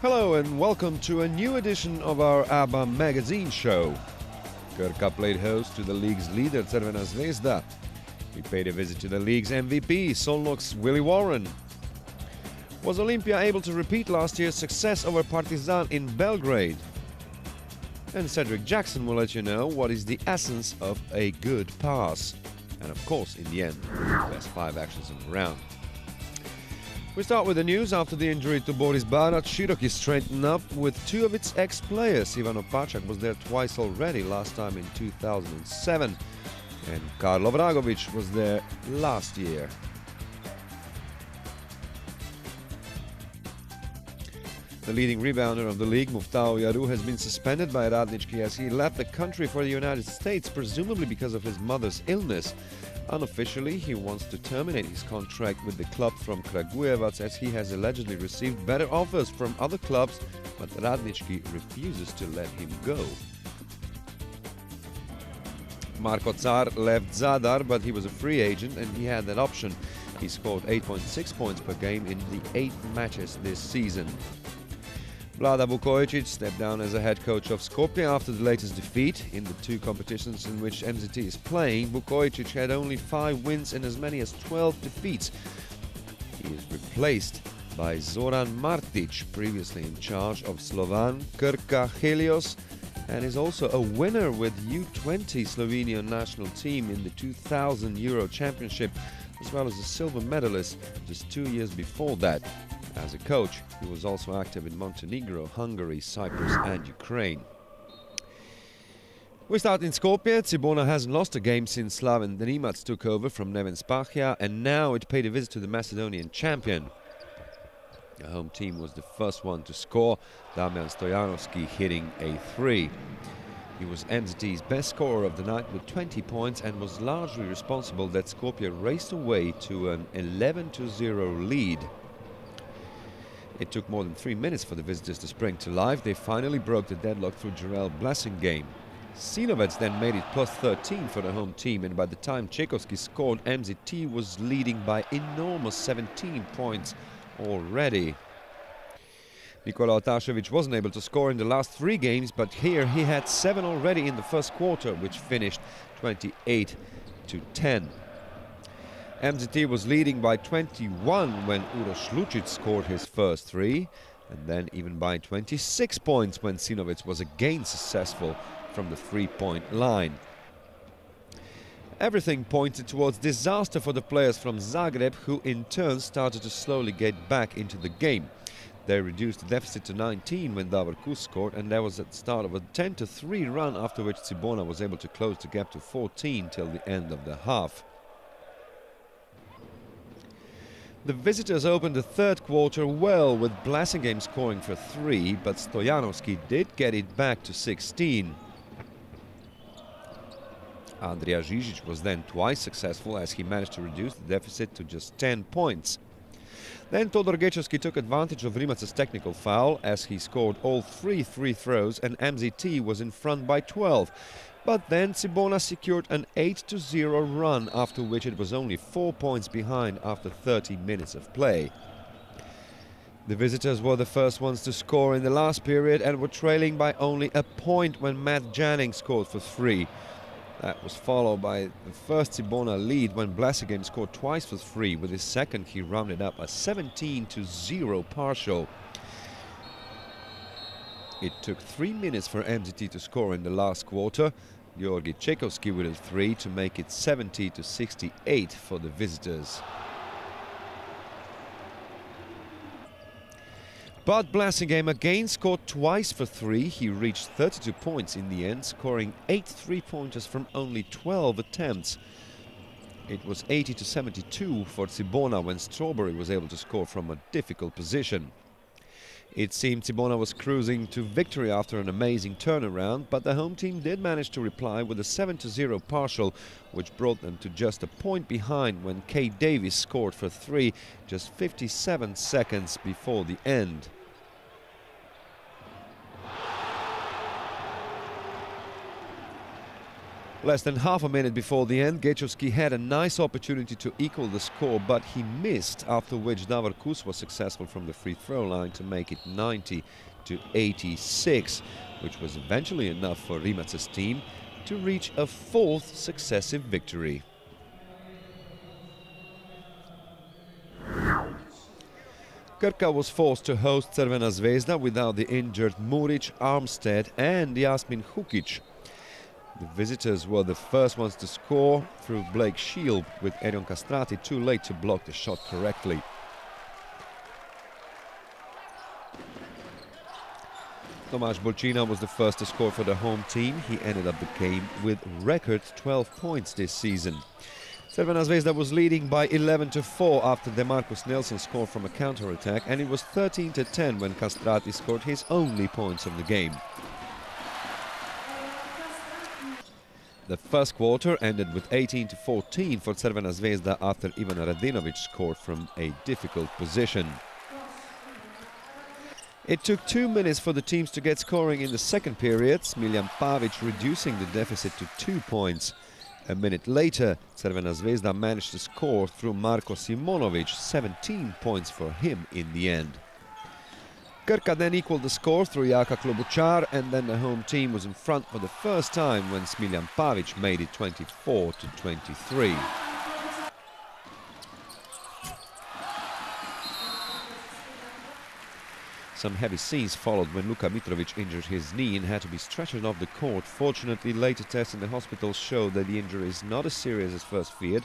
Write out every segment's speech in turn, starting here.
Hello and welcome to a new edition of our ABBA magazine show. Krka played host to the league's leader Crvena Zvezda. We paid a visit to the league's MVP, Solnok's Willie Warren. Was Olimpija able to repeat last year's success over Partizan in Belgrade? And Cedric Jackson will let you know what is the essence of a good pass. And of course, in the end, best 5 actions in the round. We start with the news. After the injury to Boris Barat, Široki straightened up with 2 of its ex-players. Ivano Pacak was there twice already, last time in 2007. And Karlo Vragovic was there last year. The leading rebounder of the league, Muftau Yaru, has been suspended by Radnički as he left the country for the United States, presumably because of his mother's illness. Unofficially, he wants to terminate his contract with the club from Kragujevac as he has allegedly received better offers from other clubs, but Radnički refuses to let him go. Marko Car left Zadar, but he was a free agent and he had that option. He scored 8.6 points per game in the 8 matches this season. Vlada Vukojičić stepped down as a head coach of Skopje after the latest defeat. In the 2 competitions in which MZT is playing, Vukojičić had only 5 wins and as many as 12 defeats. He is replaced by Zoran Martic, previously in charge of Slovan, Krka, Helios, and is also a winner with U20 Slovenian national team in the 2000 Euro Championship, as well as a silver medalist just 2 years before that. As a coach, he was also active in Montenegro, Hungary, Cyprus and Ukraine. We start in Skopje. Cibona hasn't lost a game since Slaven Denimac took over from Neven Spahia, and now it paid a visit to the Macedonian champion. The home team was the first one to score, Damian Stojanovski hitting a 3. He was MZT's best scorer of the night with 20 points and was largely responsible that Skopje raced away to an 11-0 lead. It took more than 3 minutes for the visitors to spring to life. They finally broke the deadlock through Jarrell Blessingame. Sinovac then made it plus 13 for the home team, and by the time Čekovski scored, MZT was leading by enormous 17 points already. Nikola Otašević wasn't able to score in the last 3 games, but here he had 7 already in the first quarter, which finished 28-10. MZT was leading by 21 when Uroš Lučić scored his first 3, and then even by 26 points when Sinovac was again successful from the 3-point line. Everything pointed towards disaster for the players from Zagreb, who in turn started to slowly get back into the game. They reduced the deficit to 19 when Davor Kus scored, and that was at the start of a 10-3 run, after which Cibona was able to close the gap to 14 till the end of the half. The visitors opened the third quarter well, with Blessingame scoring for 3, but Stojanovski did get it back to 16. Andrija Žižić was then twice successful as he managed to reduce the deficit to just 10 points. Then Todor Gečevski took advantage of Rimac's technical foul as he scored all 3 free throws and MZT was in front by 12. But then Cibona secured an 8-0 run, after which it was only 4 points behind after 30 minutes of play. The visitors were the first ones to score in the last period and were trailing by only a point when Matt Janning scored for 3. That was followed by the first Cibona lead when Blessingame scored twice for 3. With his second, he rounded up a 17-0 partial. It took 3 minutes for MZT to score in the last quarter. Georgi Čekovski with a 3 to make it 70-68 for the visitors. But Blessingame again scored twice for 3. He reached 32 points in the end, scoring 8 3-pointers from only 12 attempts. It was 80-72 for Cibona when Strawberry was able to score from a difficult position. It seemed Cibona was cruising to victory after an amazing turnaround, but the home team did manage to reply with a 7-0 partial, which brought them to just a point behind when Kay Davis scored for 3 just 57 seconds before the end. Less than half a minute before the end, Gečovski had a nice opportunity to equal the score, but he missed, after which Davor Kus was successful from the free throw line to make it 90-86, which was eventually enough for Rimac team to reach a fourth successive victory. Krka was forced to host Crvena Zvezda without the injured Muric, Armstead and Jasmin Hukic. The visitors were the first ones to score through Blake Shield, with Erion Kastrati too late to block the shot correctly. Tomáš Bolčina was the first to score for the home team. He ended up the game with record 12 points this season. Crvena Zvezda was leading by 11-4 after DeMarcus Nelson scored from a counter-attack, and it was 13-10 when Kastrati scored his only points of the game. The first quarter ended with 18-14 for Crvena Zvezda after Ivan Radinovic scored from a difficult position. It took 2 minutes for the teams to get scoring in the second period, Smiljan Pavic reducing the deficit to 2 points. A minute later, Crvena Zvezda managed to score through Marko Simonovic, 17 points for him in the end. Krka then equaled the score through Jaka Klobuchar, and then the home team was in front for the first time when Smiljan Pavic made it 24-23. Some heavy scenes followed when Luka Mitrovic injured his knee and had to be stretchered off the court. Fortunately, later tests in the hospital showed that the injury is not as serious as first feared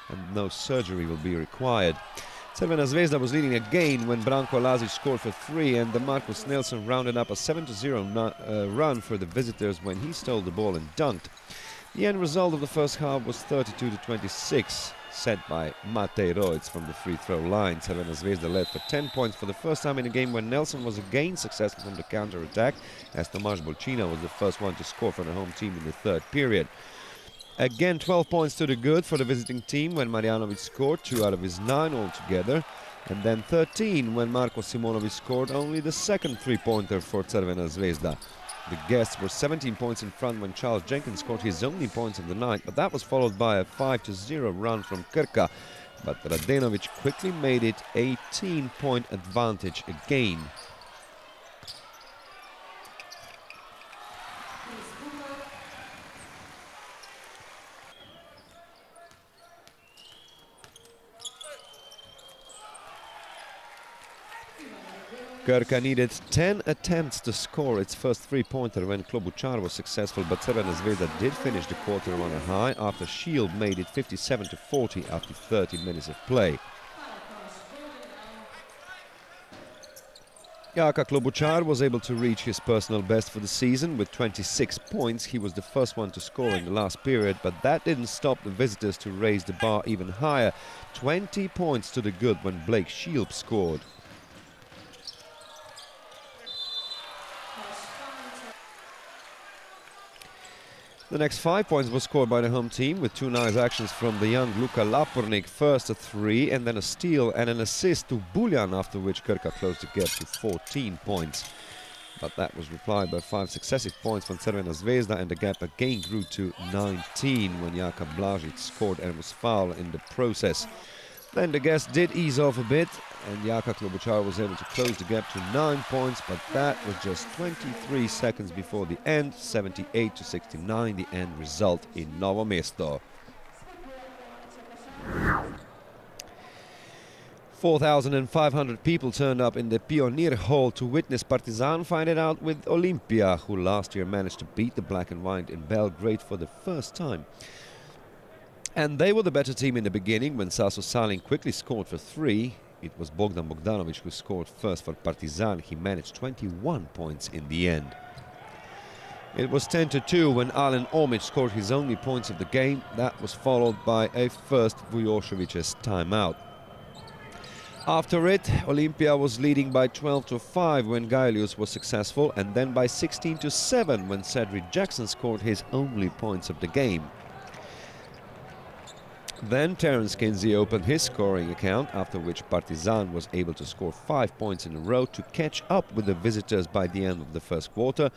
and no surgery will be required. Crvena Zvezda was leading again when Branko Lazic scored for 3, and DeMarcus Nelson rounded up a 7-0 run for the visitors when he stole the ball and dunked. The end result of the first half was 32-26, set by Matej Roic from the free throw line. Crvena Zvezda led for 10 points for the first time in a game when Nelson was again successful from the counter-attack, as Tomáš Bolčina was the first one to score for the home team in the third period. Again, 12 points to the good for the visiting team when Marjanovic scored 2 out of his 9 altogether, and then 13 when Marko Simonovic scored only the second three-pointer for Crvena Zvezda. The guests were 17 points in front when Charles Jenkins scored his only points of the night, but that was followed by a 5-0 run from Krka. But Radenovic quickly made it 18-point advantage again. Krka needed 10 attempts to score its first three-pointer when Klobuchar was successful, but Crvena Zvezda did finish the quarter on a high after Shield made it 57-40 after 30 minutes of play. Jaka Klobuchar was able to reach his personal best for the season with 26 points. He was the first one to score in the last period, but that didn't stop the visitors to raise the bar even higher. 20 points to the good when Blake Shield scored. The next 5 points were scored by the home team with 2 nice actions from the young Luka Lapornik, first a 3 and then a steal and an assist to Buljan, after which Krka closed the gap to 14 points. But that was replied by 5 successive points from Crvena Zvezda, and the gap again grew to 19 when Jaka Blažić scored and was fouled in the process. Then the guests did ease off a bit, and Jaka Klobuchar was able to close the gap to 9 points, but that was just 23 seconds before the end, 78-69, the end result in Novo Mesto. 4,500 people turned up in the Pionir Hall to witness Partizan fight it out with Olimpija, who last year managed to beat the Black and White in Belgrade for the first time. And they were the better team in the beginning when Saso Salin quickly scored for 3. It was Bogdan Bogdanovic who scored first for Partizan. He managed 21 points in the end. It was 10-2 when Alen Omic scored his only points of the game. That was followed by a first Vujosevic's timeout. After it, Olimpija was leading by 12-5 when Gaelius was successful, and then by 16-7 when Cedric Jackson scored his only points of the game. Then Terence Kinsey opened his scoring account, after which Partizan was able to score 5 points in a row to catch up with the visitors by the end of the first quarter,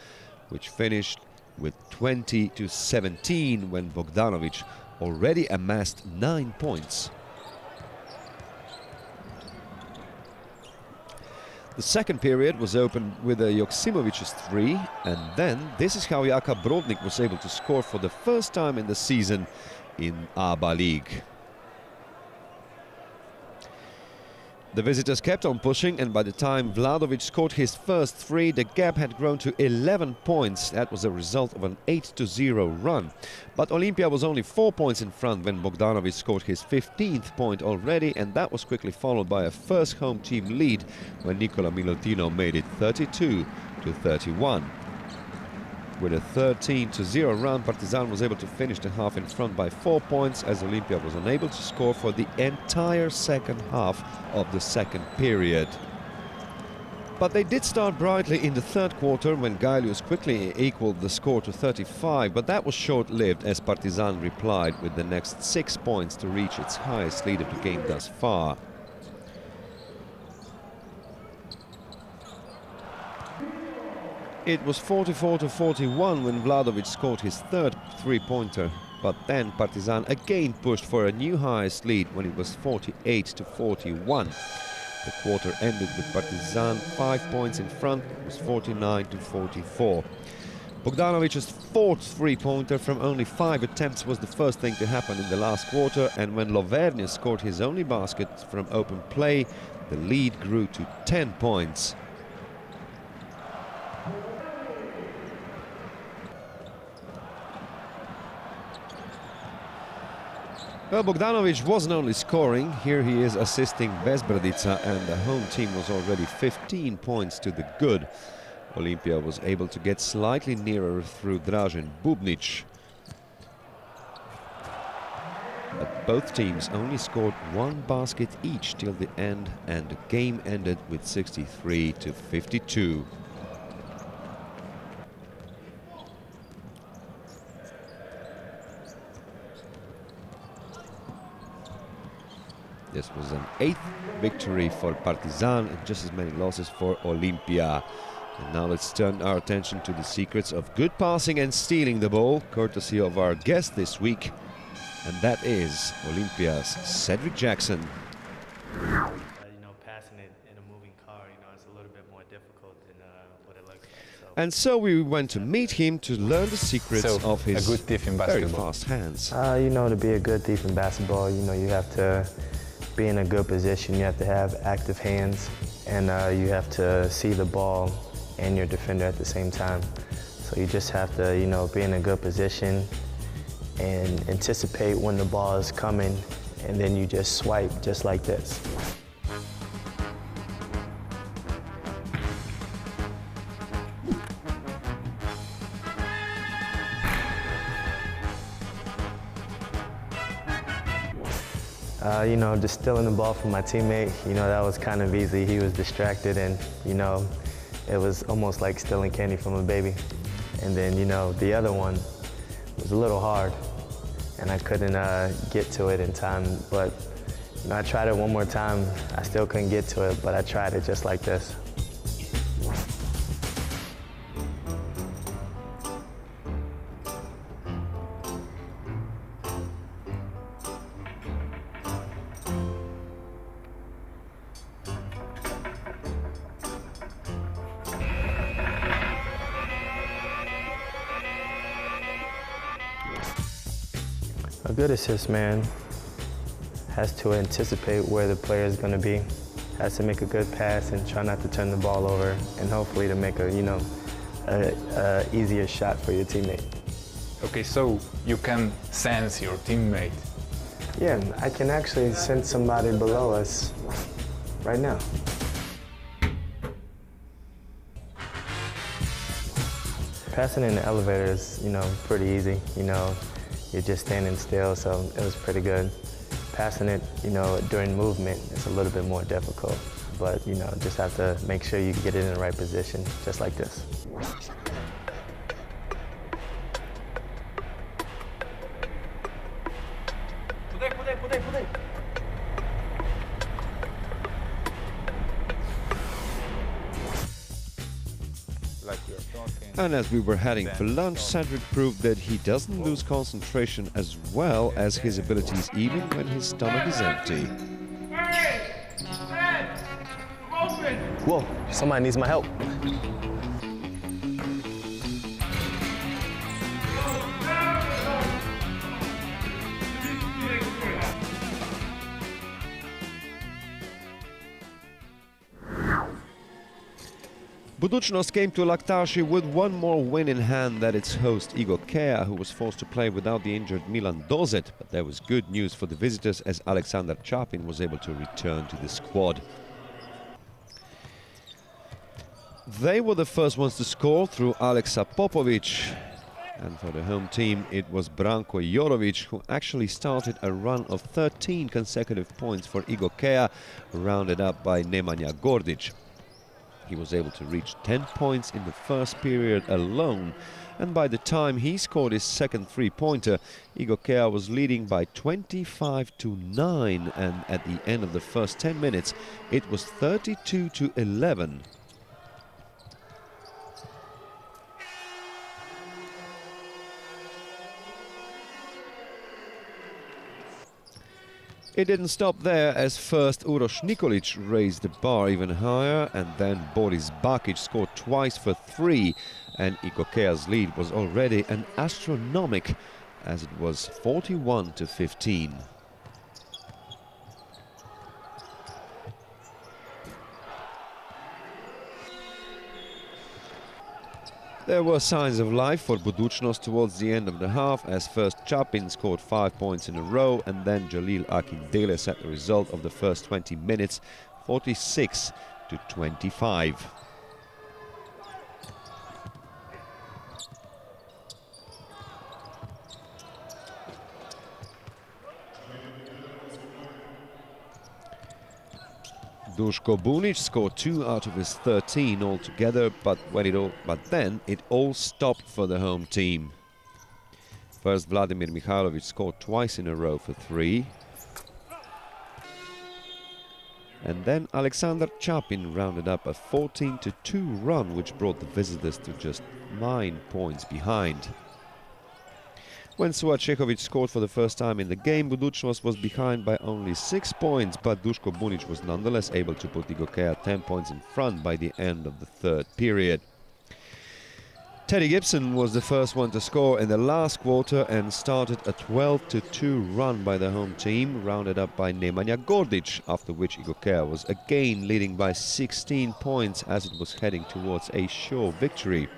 which finished with 20-17 when Bogdanovic already amassed 9 points. The second period was opened with a Joksimovic's 3, and then this is how Jaka Brodnik was able to score for the first time in the season in ABA League. The visitors kept on pushing, and by the time Vladovic scored his first 3, the gap had grown to 11 points. That was a result of an 8-0 run. But Olimpia was only 4 points in front when Bogdanovic scored his 15th point already, and that was quickly followed by a first home team lead when Nicola Milutino made it 32-31. With a 13-0 run, Partizan was able to finish the half in front by 4 points, as Olimpia was unable to score for the entire second half of the second period. But they did start brightly in the third quarter when Gaelius quickly equaled the score to 35, but that was short-lived as Partizan replied with the next 6 points to reach its highest lead of the game thus far. It was 44-41 when Vladovic scored his third three-pointer, but then Partizan again pushed for a new highest lead when it was 48-41. The quarter ended with Partizan 5 points in front. It was 49-44. Bogdanovic's fourth three-pointer from only 5 attempts was the first thing to happen in the last quarter, and when Loverne scored his only basket from open play, the lead grew to 10 points. Well, Bogdanovic wasn't only scoring, here he is assisting Vesbradica, and the home team was already 15 points to the good. Olimpia was able to get slightly nearer through Dražen Bubnic. But both teams only scored 1 basket each till the end, and the game ended with 63-52. This was an 8th victory for Partizan and just as many losses for Olimpia. And now let's turn our attention to the secrets of good passing and stealing the ball, courtesy of our guest this week, and that is Olympia's Cedric Jackson. Passing it in a moving car, it's a little bit more difficult than what it looks like. And so we went to meet him to learn the secrets of his a good thief in very basketball. fast hands. To be a good thief in basketball, you have to be in a good position, you have to have active hands, and you have to see the ball and your defender at the same time. So you just have to, be in a good position and anticipate when the ball is coming, and then you just swipe just like this. Just stealing the ball from my teammate, that was kind of easy. He was distracted, and, it was almost like stealing candy from a baby. And then, the other one was a little hard, and I couldn't get to it in time. But, I tried it one more time. I still couldn't get to it, but I tried it just like this. A good assist man has to anticipate where the player is going to be, has to make a good pass and try not to turn the ball over, and hopefully to make a easier shot for your teammate. Okay, so you can sense your teammate. Yeah, I can actually sense somebody below us right now. Passing in the elevator is, pretty easy. You're just standing still, so it was pretty good. Passing it, during movement, it's a little bit more difficult. But, just have to make sure you get it in the right position, just like this. Like you're talking. And as we were heading for lunch, Cedric proved that he doesn't lose concentration as well as his abilities even when his stomach is empty. Whoa, somebody needs my help. Budućnost came to Laktashi with one more win in hand than its host Igor Kea, who was forced to play without the injured Milan Dozet. But there was good news for the visitors as Aleksandar Chapin was able to return to the squad. They were the first ones to score through Aleksa Popovic. And for the home team, it was Branko Jorovic who actually started a run of 13 consecutive points for Igor Kea, rounded up by Nemanja Gordic. He was able to reach 10 points in the first period alone, and by the time he scored his second three-pointer, Igor Kea was leading by 25-9, and at the end of the first 10 minutes, it was 32-11. It didn't stop there, as first Uroš Nikolić raised the bar even higher, and then Boris Bakic scored twice for 3, and Igor Kea's lead was already an astronomic, as it was 41-15. There were signs of life for Budućnost towards the end of the half, as first Chapin scored 5 points in a row, and then Jalil Akindele set the result of the first 20 minutes, 46-25. Duško Bunic scored 2 out of his 13 altogether, but then it all stopped for the home team. First, Vladimir Mihailovic scored twice in a row for 3. And then Aleksandar Chapin rounded up a 14-2 run, which brought the visitors to just 9 points behind. When Suat Šehović scored for the first time in the game, Budućnost was behind by only 6 points, but Duško Bunic was nonetheless able to put Igor Kea 10 points in front by the end of the third period. Teddy Gibson was the first one to score in the last quarter and started a 12-2 run by the home team, rounded up by Nemanja Gordic, after which Igor Kea was again leading by 16 points as it was heading towards a sure victory.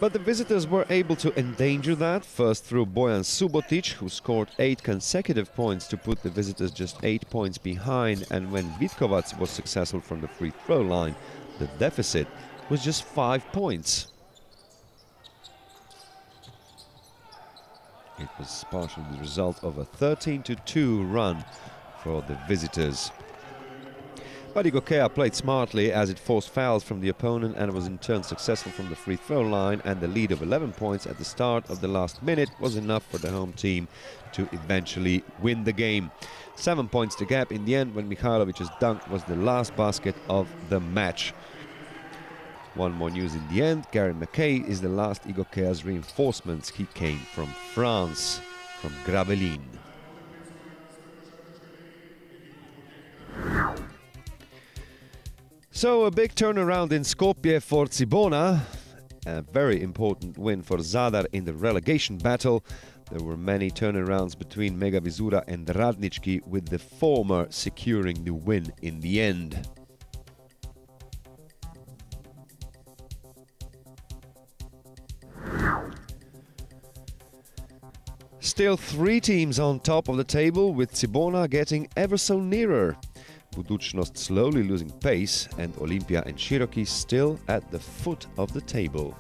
But the visitors were able to endanger that, first through Bojan Subotic, who scored 8 consecutive points to put the visitors just 8 points behind, and when Vitkovac was successful from the free throw line, the deficit was just 5 points. It was partially the result of a 13-2 run for the visitors. But Igor Kea played smartly as it forced fouls from the opponent and was in turn successful from the free throw line, and the lead of 11 points at the start of the last minute was enough for the home team to eventually win the game. 7 points to gap in the end when Mihailovic's dunk was the last basket of the match. One more news in the end: Gary McKay is the last Igor Kea's reinforcements. He came from France, from Gravelines. So a big turnaround in Skopje for Cibona, a very important win for Zadar in the relegation battle. There were many turnarounds between Mega Vizura and Radnički, with the former securing the win in the end. Still 3 teams on top of the table, with Cibona getting ever so nearer. Budućnost slowly losing pace, and Olimpija and Široki still at the foot of the table.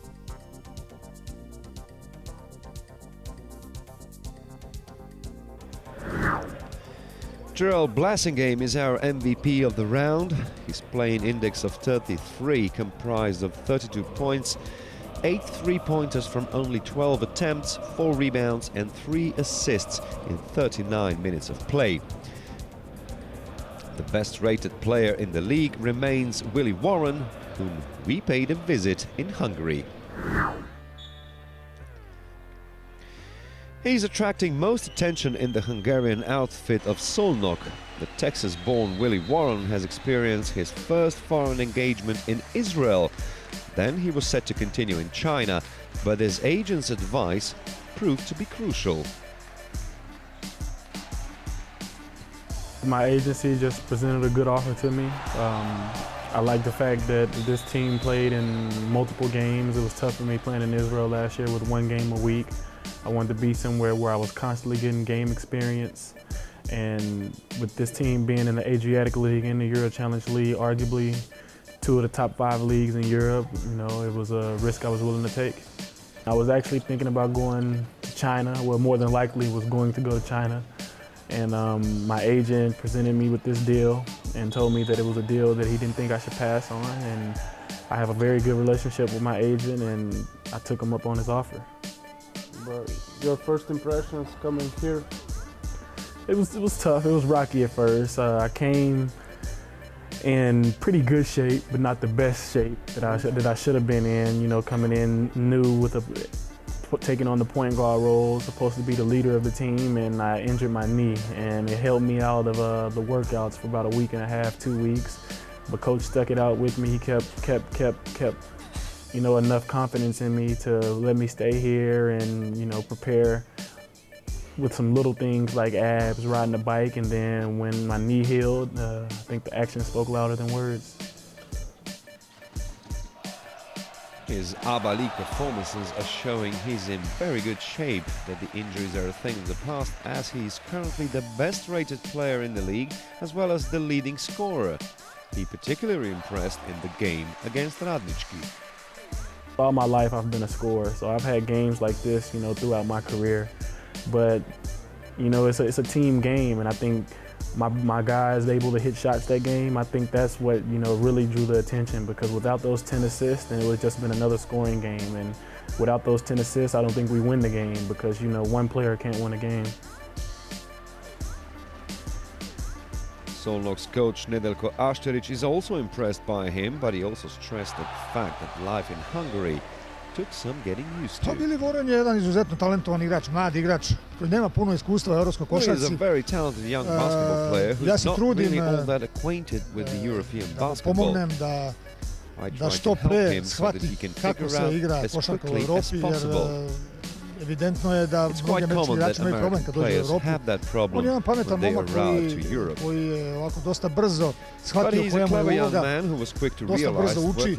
Jarell Blasingame is our MVP of the round. His playing index of 33 comprised of 32 points, 8 three-pointers from only 12 attempts, 4 rebounds and 3 assists in 39 minutes of play. The best-rated player in the league remains Willie Warren, whom we paid a visit in Hungary. He's attracting most attention in the Hungarian outfit of Szolnok. The Texas-born Willie Warren has experienced his first foreign engagement in Israel. Then he was set to continue in China, but his agent's advice proved to be crucial. My agency just presented a good offer to me. I like the fact that this team played in multiple games. It was tough for me playing in Israel last year with 1 game a week. I wanted to be somewhere where I was constantly getting game experience. And with this team being in the Adriatic League and the Euro Challenge League, arguably 2 of the top 5 leagues in Europe, you know, it was a risk I was willing to take. I was actually thinking about going to China, well, more than likely was going to go to China. And my agent presented me with this deal and told me that it was a deal that he didn't think I should pass on. And I have a very good relationship with my agent, and I took him up on his offer. But your first impressions coming here? It was tough. It was rocky at first. I came in pretty good shape, but not the best shape that I should have been in. You know, coming in new with taking on the point guard role, supposed to be the leader of the team, and I injured my knee, and it held me out of the workouts for about 1.5 weeks, 2 weeks. But coach stuck it out with me. He kept, you know, enough confidence in me to let me stay here and, you know, prepare with some little things like abs, riding a bike, and then when my knee healed, I think the action spoke louder than words. His ABA League performances are showing he's in very good shape, that the injuries are a thing of the past, as he's currently the best-rated player in the league, as well as the leading scorer. He particularly impressed in the game against Radnički. All my life I've been a scorer, so I've had games like this, you know, throughout my career. But, you know, it's a team game, and I think my guys able to hit shots that game. I think that's what, you know, really drew the attention, because without those 10 assists, then it would have just been another scoring game. And without those 10 assists, I don't think we win the game, because, you know, one player can't win a game. Szolnok's coach Nedeljko Asterić is also impressed by him, but he also stressed the fact that life in Hungary took some getting used to. Willie Warren je jedan izuzetno talentovan igrač, mladi igrač koji nema puno iskustva u evropskoj košarci. He is a very talented young basketball player who's not really all that acquainted with the European basketball. Pomognem da što pre shvati kako se igra košarka u Evropi, jer evidentno je da mnogi američki igrači imaju problem kad dođu u Evropu. On je jedan pametan momak koji je ovako dosta brzo shvatio koja mu je uloga, dosta brzo uči.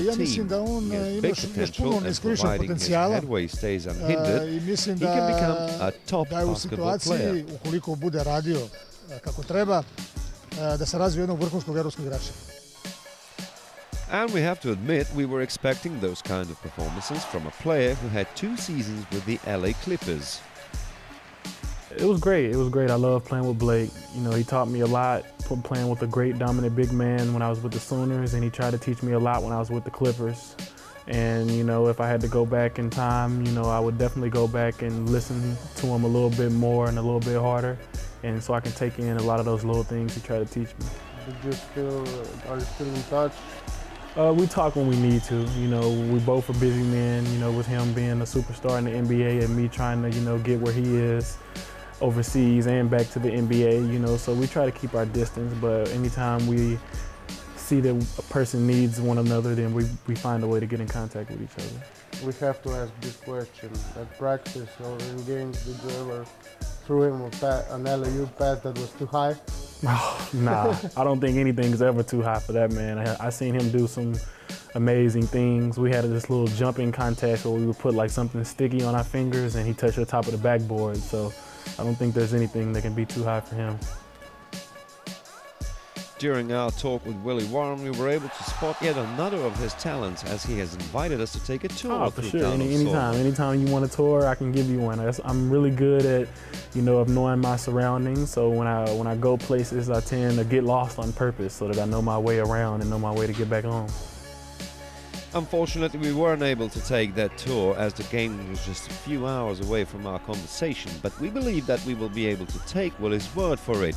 Ja mislim da on ima još puno neiskorištenog potencijala i mislim da je u situaciji, ukoliko bude radio kako treba, da se razvije jednog vrhunskog evropskog igrača. And we have to admit, we were expecting those kind of performances from a player who had 2 seasons with the LA Clippers. It was great. It was great. I love playing with Blake. You know, he taught me a lot playing with a great dominant big man when I was with the Sooners, and he tried to teach me a lot when I was with the Clippers. And, you know, if I had to go back in time, you know, I would definitely go back and listen to him a little bit more and a little bit harder, and so I can take in a lot of those little things he tried to teach me. Are you still in touch? We talk when we need to. You know, we both are busy men, you know, with him being a superstar in the NBA and me trying to, you know, get where he is overseas and back to the NBA, you know, so we try to keep our distance, but anytime we see that a person needs one another, then we find a way to get in contact with each other. We have to ask this question. At practice or in games, did you ever throw him an LAU pass that was too high? Oh, nah, I don't think anything's ever too high for that man. I seen him do some amazing things. We had this little jumping contest where we would put like something sticky on our fingers and he touched the top of the backboard. So I don't think there's anything that can be too high for him. During our talk with Willie Warren, we were able to spot yet another of his talents, as he has invited us to take a tour. Oh, for sure. Anytime you want a tour, I can give you one. I'm really good at, you know, of knowing my surroundings. So when I go places, I tend to get lost on purpose so that I know my way around and know my way to get back home. Unfortunately, we weren't able to take that tour as the game was just a few hours away from our conversation, but we believe that we will be able to take Willie's word for it.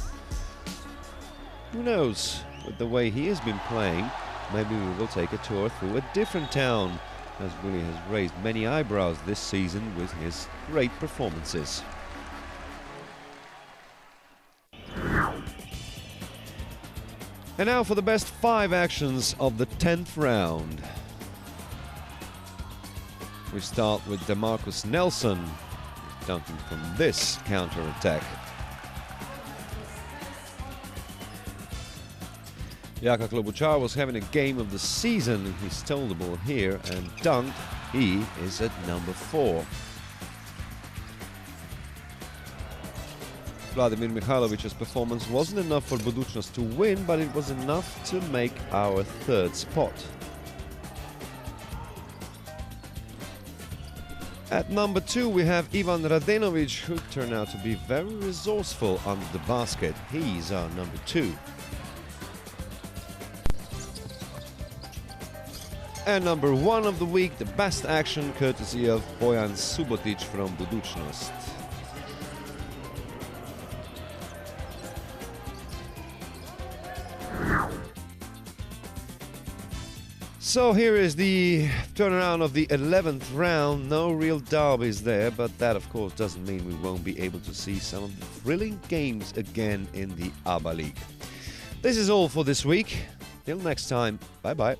Who knows, with the way he has been playing, maybe we will take a tour through a different town, as Willie has raised many eyebrows this season with his great performances. And now for the best 5 actions of the 10th round. We start with DeMarcus Nelson, dunking from this counter-attack. Jaka Klobuchar was having a game of the season. He stole the ball here and dunked. He is at number 4. Vladimir Mihailovic's performance wasn't enough for Budućnost to win, but it was enough to make our 3rd spot. At number 2 we have Ivan Radenovic, who turned out to be very resourceful under the basket. He's our number 2. And number 1 of the week, the best action courtesy of Bojan Subotic from Budućnost. So here is the turnaround of the 11th round. No real derbies there, but that of course doesn't mean we won't be able to see some of the thrilling games again in the ABA League. This is all for this week. Till next time, bye-bye.